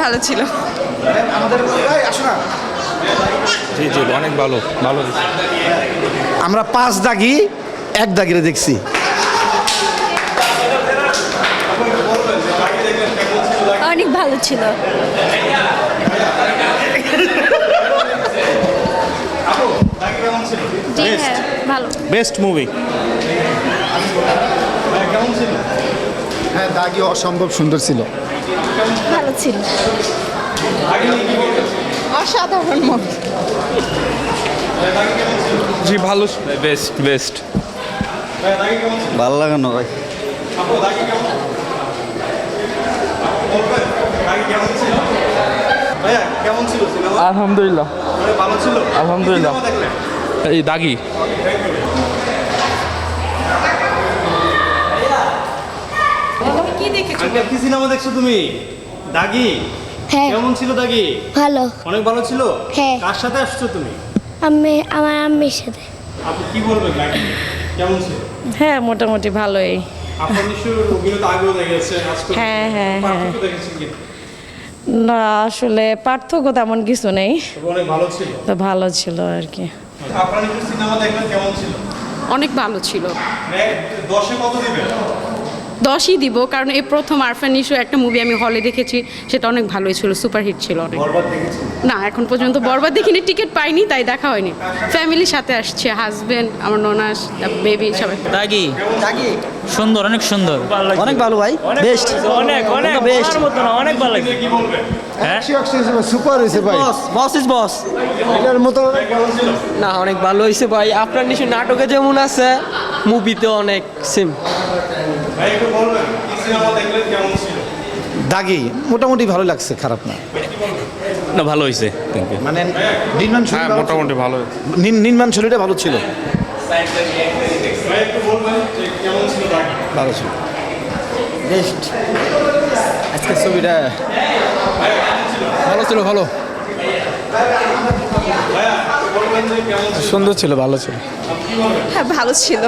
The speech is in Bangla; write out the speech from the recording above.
ভালো ছিল। আমাদের আসো না, জি জি অনেক ভালো ভালো। আমরা 5 দাগি 1 দাগিরে দেখছি। অনেক ভালো ছিল। জি হ্যাঁ ভালো। Best movie. হ্যাঁ, দাগি অসম্ভব সুন্দর ছিল। ভালো ছিল। অসাধারণ মুভি। জি ভালো, বেস্ট বেস্ট। ভালো লাগানো ভাই। আলহামদুলিল্লাহ আলহামদুলিল্লাহ। এই দাগি কি দেখেছো? কি সিনেমা দেখছো তুমি? দাগি হ্যাঁ কেমন ছিল? দাগি ভালো। অনেক ভালো ছিল। হ্যাঁ। কার সাথে আসছো তুমি? আমার আম্মির সাথে। আপনি কি বলবেন দাগি কেমন ছিল? হ্যাঁ মোটামুটি ভালোই। আপনার নিশ্চয়ই অভিনয় আগেও দেখেছে, আজকে হ্যাঁ, হ্যাঁ, হ্যাঁ। পার্থক্য দেখেছেন কি? না আসলে পার্থক্য তেমন কিছু নেই, তবে অনেক ভালো ছিল। তো ভালো ছিল আর কি। আপনার নিশ্চয়ই সিনেমা দেখলেন, কেমন ছিল? অনেক ভালো ছিল। 10-এ কত দিবেন? 10ই দিব, কারণ এই প্রথম আরফান নিশো একটা মুভি আমি হলে দেখেছি, সেটা অনেক ভালোই ছিল, সুপারহিট ছিল অনেক। বরবাদ দেখেছেন? না এখন পর্যন্ত বরবাদ দেখিনি, টিকিট পাইনি তাই দেখা হয়নি। ফ্যামিলির সাথে আসছে, হাজবেন্ড, আমার ননাস, বেবি সবাই। দাগি সুন্দর, অনেক সুন্দর, অনেক ভালো ভাই, বেস্ট অনেক অনেক বেস্ট। অনেক ভালো লাগছে। কি বলবেন? হ্যাঁ সুপার হয়েছে ভাই, বস ইজ বস। এটার মতো কেমন ছিল? না অনেক ভালো হয়েছে ভাই। আপনার নিশ্চয় নাটকে যেমন আছে মুভিতে অনেক সেম। ভাই একটু বলবেন কি সিনেমা দেখলেন, কেমন ছিল? দাগি মোটামুটি ভালো লাগছে, খারাপ না। না ভালো হয়েছে, থ্যাংক ইউ। মানে নির্মাণ শৈলী হ্যাঁ ভালো ছিল। মোটামুটি ভালো। নির্মাণ শৈলীটা ভালো ছিল। ভাই একটু বলবেন যে কেমন ছিল দাগি? ভালো ছিল। বেস্ট। আজকে ছবিটা ভালো ছিল, ভালো ভাইয়া বলবেন যে কেমন ছিল? সুন্দর ছিল, ভালো ছিল। হ্যাঁ ভালো ছিল।